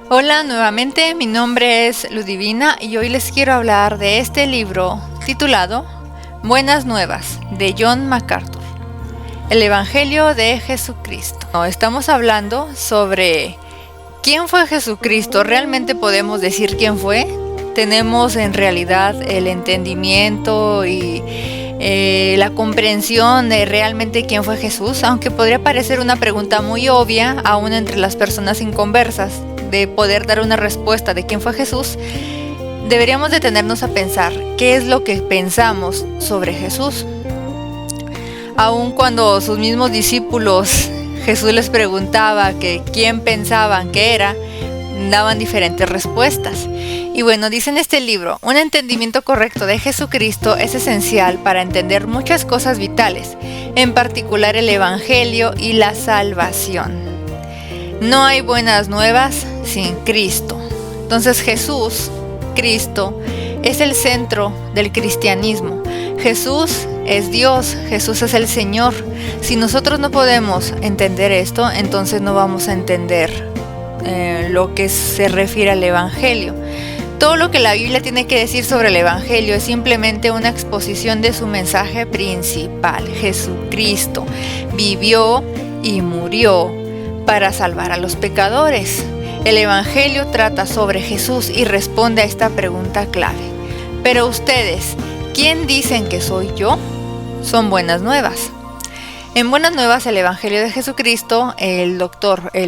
Hola nuevamente, mi nombre es Ludivina y hoy les quiero hablar de este libro titulado Buenas Nuevas de John MacArthur, el Evangelio de Jesucristo. Estamos hablando sobre quién fue Jesucristo. ¿Realmente podemos decir quién fue? ¿Tenemos en realidad el entendimiento y la comprensión de realmente quién fue Jesús? Aunque podría parecer una pregunta muy obvia aún entre las personas inconversas de poder dar una respuesta de quién fue Jesús, deberíamos detenernos a pensar qué es lo que pensamos sobre Jesús. Aun cuando sus mismos discípulos Jesús les preguntaba que quién pensaban que era, daban diferentes respuestas. Y bueno, dice en este libro, un entendimiento correcto de Jesucristo es esencial para entender muchas cosas vitales, en particular el Evangelio y la salvación. No hay buenas nuevas sin Cristo. Entonces Jesús, Cristo, es el centro del cristianismo. Jesús es Dios, Jesús es el Señor. Si nosotros no podemos entender esto, entonces no vamos a entender lo que se refiere al Evangelio. Todo lo que la Biblia tiene que decir sobre el Evangelio es simplemente una exposición de su mensaje principal. Jesucristo vivió y murió para salvar a los pecadores. El Evangelio trata sobre Jesús y responde a esta pregunta clave. Pero ustedes, ¿quién dicen que soy yo? Son buenas nuevas. En Buenas Nuevas, el Evangelio de Jesucristo, el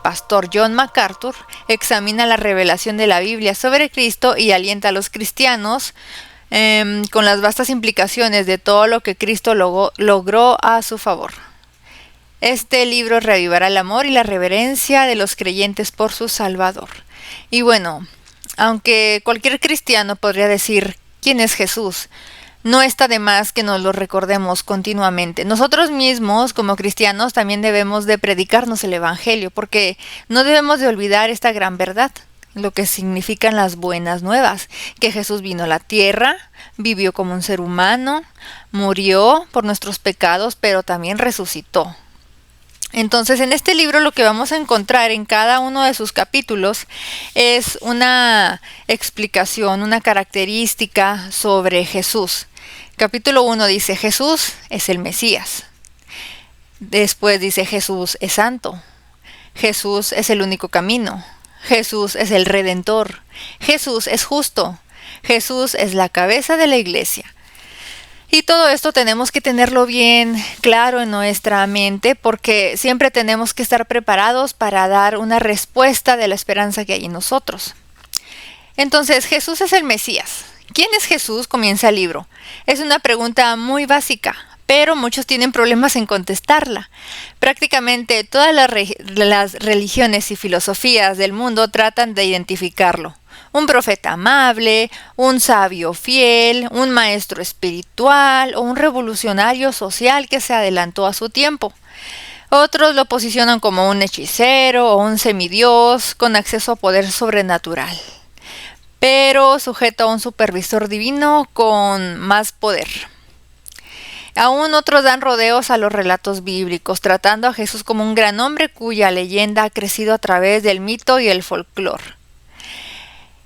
pastor John MacArthur examina la revelación de la Biblia sobre Cristo y alienta a los cristianos con las vastas implicaciones de todo lo que Cristo logró a su favor. Este libro reavivará el amor y la reverencia de los creyentes por su Salvador. Y bueno, aunque cualquier cristiano podría decir quién es Jesús, no está de más que nos lo recordemos continuamente. Nosotros mismos, como cristianos, también debemos de predicarnos el Evangelio, porque no debemos de olvidar esta gran verdad, lo que significan las buenas nuevas, que Jesús vino a la tierra, vivió como un ser humano, murió por nuestros pecados, pero también resucitó. Entonces, en este libro lo que vamos a encontrar en cada uno de sus capítulos es una explicación, una característica sobre Jesús. Capítulo 1 dice, Jesús es el Mesías. Después dice, Jesús es santo. Jesús es el único camino. Jesús es el Redentor. Jesús es justo. Jesús es la cabeza de la iglesia. Y todo esto tenemos que tenerlo bien claro en nuestra mente porque siempre tenemos que estar preparados para dar una respuesta de la esperanza que hay en nosotros. Entonces, Jesús es el Mesías. ¿Quién es Jesús? Comienza el libro. Es una pregunta muy básica, pero muchos tienen problemas en contestarla. Prácticamente todas las religiones y filosofías del mundo tratan de identificarlo. Un profeta amable, un sabio fiel, un maestro espiritual o un revolucionario social que se adelantó a su tiempo. Otros lo posicionan como un hechicero o un semidios con acceso a poder sobrenatural, pero sujeto a un supervisor divino con más poder. Aún otros dan rodeos a los relatos bíblicos, tratando a Jesús como un gran hombre cuya leyenda ha crecido a través del mito y el folclore.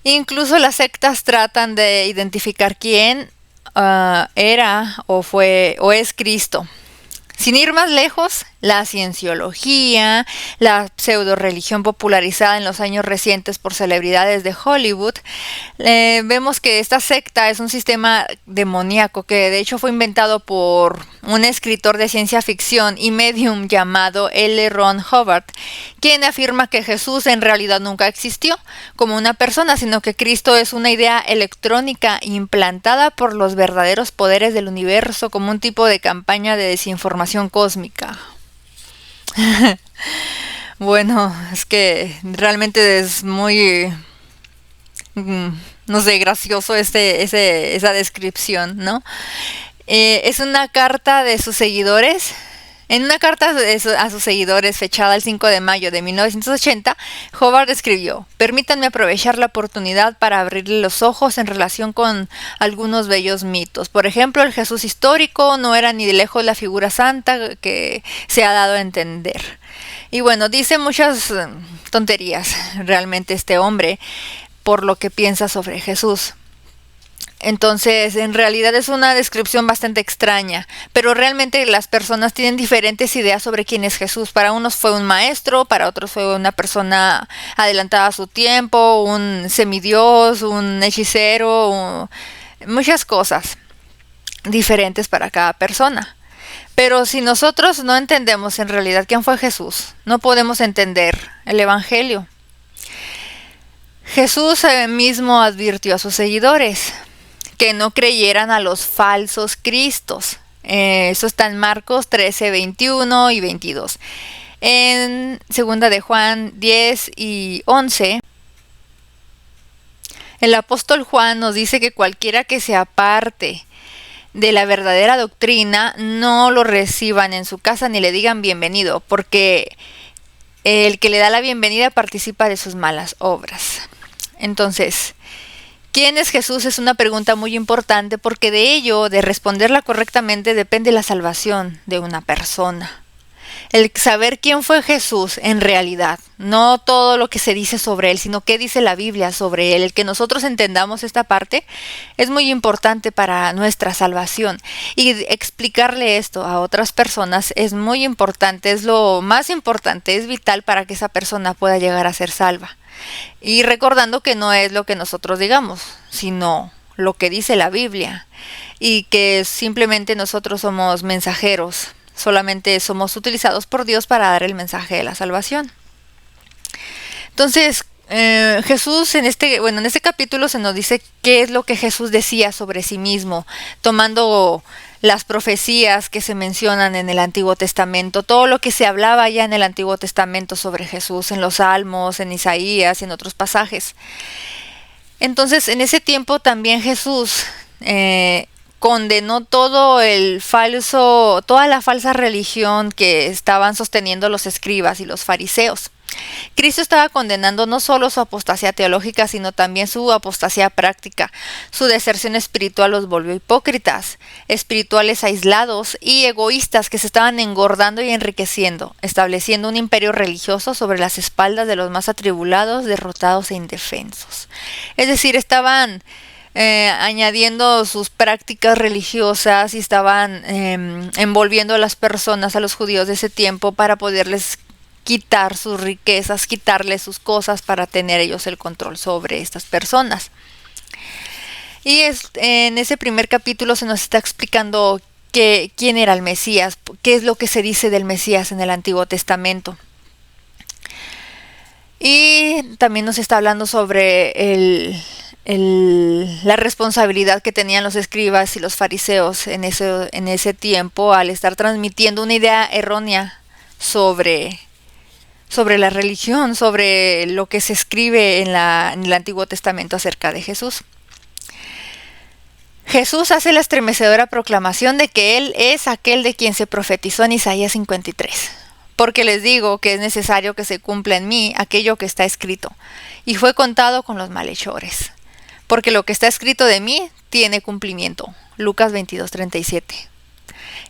Incluso las sectas tratan de identificar quién era o es Cristo. Sin ir más lejos, la cienciología, la pseudo-religión popularizada en los años recientes por celebridades de Hollywood, vemos que esta secta es un sistema demoníaco que de hecho fue inventado por un escritor de ciencia ficción y medium llamado L. Ron Hubbard, quien afirma que Jesús en realidad nunca existió como una persona, sino que Cristo es una idea electrónica implantada por los verdaderos poderes del universo como un tipo de campaña de desinformación cósmica. Bueno, es que realmente es muy, no sé, gracioso esa descripción, ¿no? Es una carta de sus seguidores. En una carta a sus seguidores fechada el 5 de mayo de 1980, Hubbard escribió: permítanme aprovechar la oportunidad para abrirle los ojos en relación con algunos bellos mitos. Por ejemplo, el Jesús histórico no era ni de lejos la figura santa que se ha dado a entender. Y bueno, dice tonterías realmente este hombre por lo que piensa sobre Jesús. Entonces, en realidad es una descripción bastante extraña, pero realmente las personas tienen diferentes ideas sobre quién es Jesús. Para unos fue un maestro, para otros fue una persona adelantada a su tiempo, un semidios, un hechicero, muchas cosas diferentes para cada persona. Pero si nosotros no entendemos en realidad quién fue Jesús, no podemos entender el Evangelio. Jesús mismo advirtió a sus seguidores que no creyeran a los falsos cristos. Eso está en Marcos 13, 21 y 22. En 2 de Juan 10 y 11, el apóstol Juan nos dice que cualquiera que se aparte de la verdadera doctrina, no lo reciban en su casa ni le digan bienvenido, porque el que le da la bienvenida participa de sus malas obras. Entonces, ¿quién es Jesús? Es una pregunta muy importante porque de ello, de responderla correctamente, depende la salvación de una persona. El saber quién fue Jesús en realidad, no todo lo que se dice sobre él, sino qué dice la Biblia sobre él. El que nosotros entendamos esta parte es muy importante para nuestra salvación. Y explicarle esto a otras personas es muy importante, es lo más importante, es vital para que esa persona pueda llegar a ser salva. Y recordando que no es lo que nosotros digamos, sino lo que dice la Biblia. Y que simplemente nosotros somos mensajeros. Solamente somos utilizados por Dios para dar el mensaje de la salvación. Entonces, Jesús en este capítulo se nos dice qué es lo que Jesús decía sobre sí mismo, tomando las profecías que se mencionan en el Antiguo Testamento, todo lo que se hablaba ya en el Antiguo Testamento sobre Jesús, en los Salmos, en Isaías y en otros pasajes. Entonces, en ese tiempo también Jesús condenó toda la falsa religión que estaban sosteniendo los escribas y los fariseos. Cristo estaba condenando no solo su apostasía teológica, sino también su apostasía práctica. Su deserción espiritual los volvió hipócritas, espirituales aislados y egoístas que se estaban engordando y enriqueciendo, estableciendo un imperio religioso sobre las espaldas de los más atribulados, derrotados e indefensos. Es decir, estaban añadiendo sus prácticas religiosas y estaban envolviendo a las personas, a los judíos de ese tiempo, para poderles quitar sus riquezas, quitarles sus cosas para tener ellos el control sobre estas personas. Y en ese primer capítulo se nos está explicando quién era el Mesías, qué es lo que se dice del Mesías en el Antiguo Testamento. Y también nos está hablando sobre la responsabilidad que tenían los escribas y los fariseos en ese tiempo al estar transmitiendo una idea errónea sobre la religión, sobre lo que se escribe en el Antiguo Testamento acerca de Jesús. Jesús hace la estremecedora proclamación de que Él es aquel de quien se profetizó en Isaías 53. Porque les digo que es necesario que se cumpla en mí aquello que está escrito, y fue contado con los malhechores. Porque lo que está escrito de mí tiene cumplimiento. Lucas 22:37.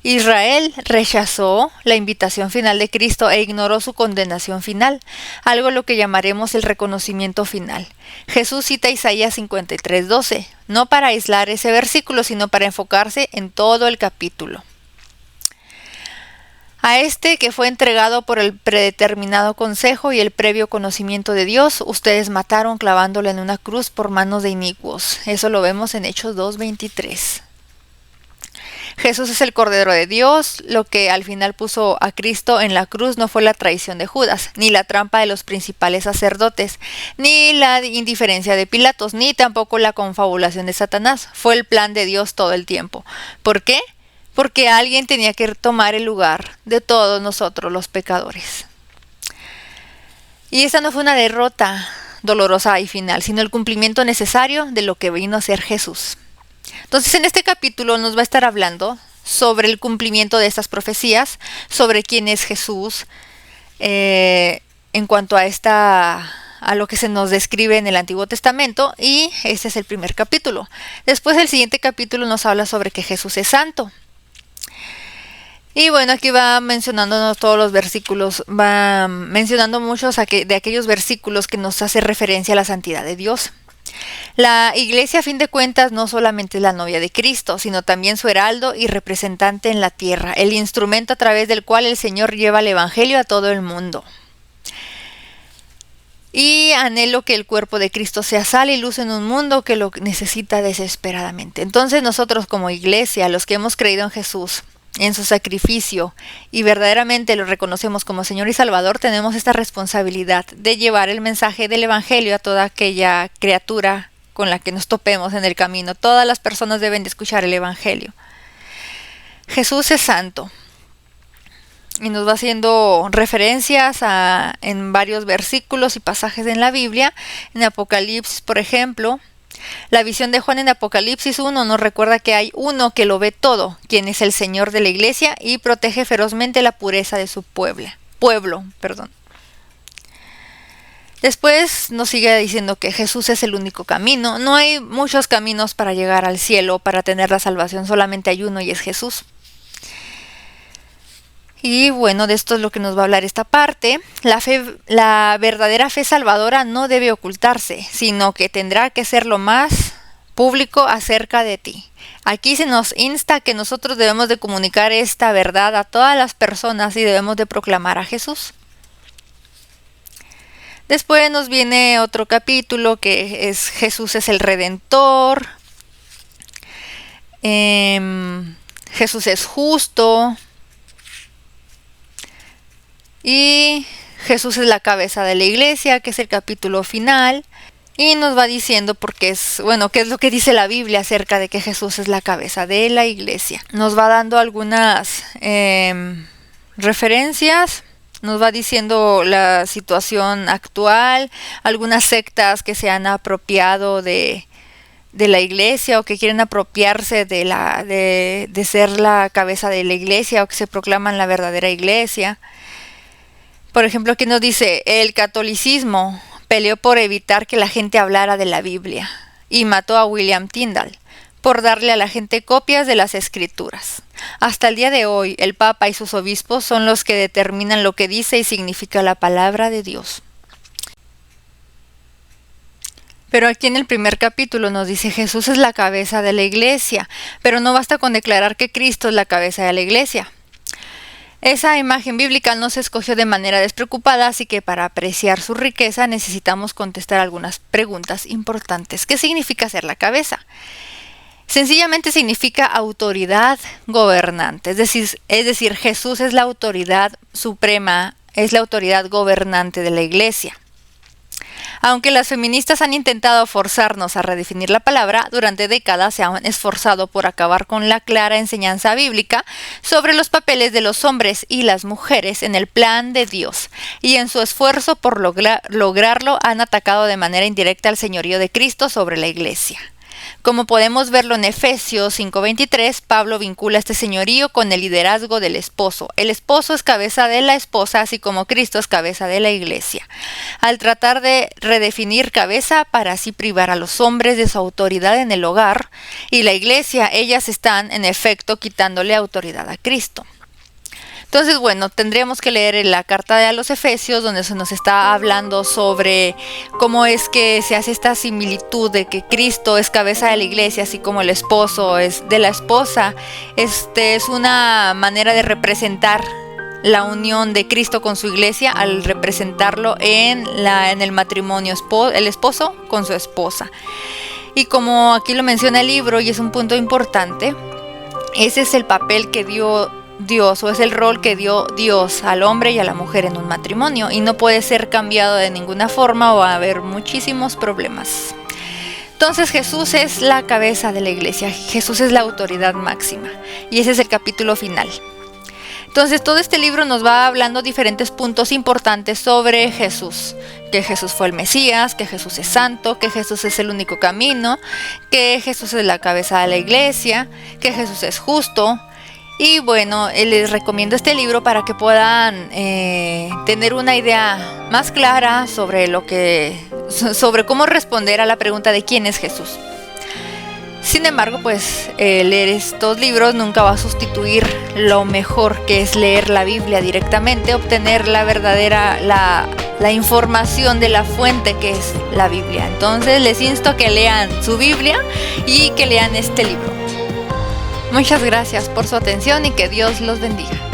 Israel rechazó la invitación final de Cristo e ignoró su condenación final, algo lo que llamaremos el reconocimiento final. Jesús cita Isaías 53:12, no para aislar ese versículo, sino para enfocarse en todo el capítulo. A este que fue entregado por el predeterminado consejo y el previo conocimiento de Dios, ustedes mataron clavándolo en una cruz por manos de inicuos. Eso lo vemos en Hechos 2:23. Jesús es el Cordero de Dios. Lo que al final puso a Cristo en la cruz no fue la traición de Judas, ni la trampa de los principales sacerdotes, ni la indiferencia de Pilatos, ni tampoco la confabulación de Satanás. Fue el plan de Dios todo el tiempo. ¿Por qué? Porque alguien tenía que tomar el lugar de todos nosotros los pecadores. Y esa no fue una derrota dolorosa y final, sino el cumplimiento necesario de lo que vino a ser Jesús. Entonces en este capítulo nos va a estar hablando sobre el cumplimiento de estas profecías, sobre quién es Jesús, en cuanto a lo que se nos describe en el Antiguo Testamento, y este es el primer capítulo. Después el siguiente capítulo nos habla sobre que Jesús es santo. Y bueno, aquí va mencionándonos todos los versículos, va mencionando muchos de aquellos versículos que nos hace referencia a la santidad de Dios. La iglesia, a fin de cuentas, no solamente es la novia de Cristo, sino también su heraldo y representante en la tierra, el instrumento a través del cual el Señor lleva el evangelio a todo el mundo. Y anhelo que el cuerpo de Cristo sea sal y luz en un mundo que lo necesita desesperadamente. Entonces nosotros como iglesia, los que hemos creído en Jesús, en su sacrificio, y verdaderamente lo reconocemos como Señor y Salvador, tenemos esta responsabilidad de llevar el mensaje del evangelio a toda aquella criatura con la que nos topemos en el camino. Todas las personas deben de escuchar el evangelio. Jesús es santo. Y nos va haciendo referencias en varios versículos y pasajes en la Biblia. En Apocalipsis, por ejemplo, la visión de Juan en Apocalipsis 1 nos recuerda que hay uno que lo ve todo, quien es el Señor de la iglesia y protege ferozmente la pureza de su pueblo. Después nos sigue diciendo que Jesús es el único camino. No hay muchos caminos para llegar al cielo, para tener la salvación, solamente hay uno y es Jesús. Y bueno, de esto es lo que nos va a hablar esta parte. La verdadera fe salvadora no debe ocultarse, sino que tendrá que ser lo más público acerca de ti. Aquí se nos insta que nosotros debemos de comunicar esta verdad a todas las personas y debemos de proclamar a Jesús. Después nos viene otro capítulo que es Jesús es el Redentor. Jesús es justo. Y Jesús es la cabeza de la iglesia, que es el capítulo final. Y nos va diciendo qué es lo que dice la Biblia acerca de que Jesús es la cabeza de la iglesia. Nos va dando algunas referencias. Nos va diciendo la situación actual, algunas sectas que se han apropiado de la iglesia o que quieren apropiarse de ser la cabeza de la iglesia o que se proclaman la verdadera iglesia. Por ejemplo, aquí nos dice, el catolicismo peleó por evitar que la gente hablara de la Biblia y mató a William Tyndale por darle a la gente copias de las escrituras. Hasta el día de hoy, el Papa y sus obispos son los que determinan lo que dice y significa la palabra de Dios. Pero aquí en el primer capítulo nos dice Jesús es la cabeza de la iglesia, pero no basta con declarar que Cristo es la cabeza de la iglesia. Esa imagen bíblica no se escogió de manera despreocupada, así que para apreciar su riqueza necesitamos contestar algunas preguntas importantes. ¿Qué significa ser la cabeza? Sencillamente significa autoridad gobernante, es decir, Jesús es la autoridad suprema, es la autoridad gobernante de la iglesia. Aunque las feministas han intentado forzarnos a redefinir la palabra, durante décadas se han esforzado por acabar con la clara enseñanza bíblica sobre los papeles de los hombres y las mujeres en el plan de Dios, y en su esfuerzo por lograrlo han atacado de manera indirecta al señorío de Cristo sobre la iglesia. Como podemos verlo en Efesios 5:23, Pablo vincula este señorío con el liderazgo del esposo. El esposo es cabeza de la esposa, así como Cristo es cabeza de la iglesia. Al tratar de redefinir cabeza para así privar a los hombres de su autoridad en el hogar y la iglesia, ellas están, en efecto, quitándole autoridad a Cristo. Entonces, bueno, tendríamos que leer la carta de a los Efesios, donde se nos está hablando sobre cómo es que se hace esta similitud de que Cristo es cabeza de la iglesia, así como el esposo es de la esposa. Es una manera de representar la unión de Cristo con su iglesia al representarlo en el matrimonio, el esposo con su esposa. Y como aquí lo menciona el libro, y es un punto importante, ese es el papel que dio Dios, o es el rol que dio Dios al hombre y a la mujer en un matrimonio, y no puede ser cambiado de ninguna forma o va a haber muchísimos problemas. Entonces Jesús es la cabeza de la iglesia, Jesús es la autoridad máxima, y ese es el capítulo final. Entonces todo este libro nos va hablando diferentes puntos importantes sobre Jesús, que Jesús fue el Mesías, que Jesús es santo, que Jesús es el único camino, que Jesús es la cabeza de la iglesia, que Jesús es justo. Y bueno, les recomiendo este libro para que puedan tener una idea más clara sobre cómo responder a la pregunta de quién es Jesús. Sin embargo, pues leer estos libros nunca va a sustituir lo mejor que es leer la Biblia directamente, obtener la información de la fuente que es la Biblia. Entonces les insto a que lean su Biblia y que lean este libro. Muchas gracias por su atención y que Dios los bendiga.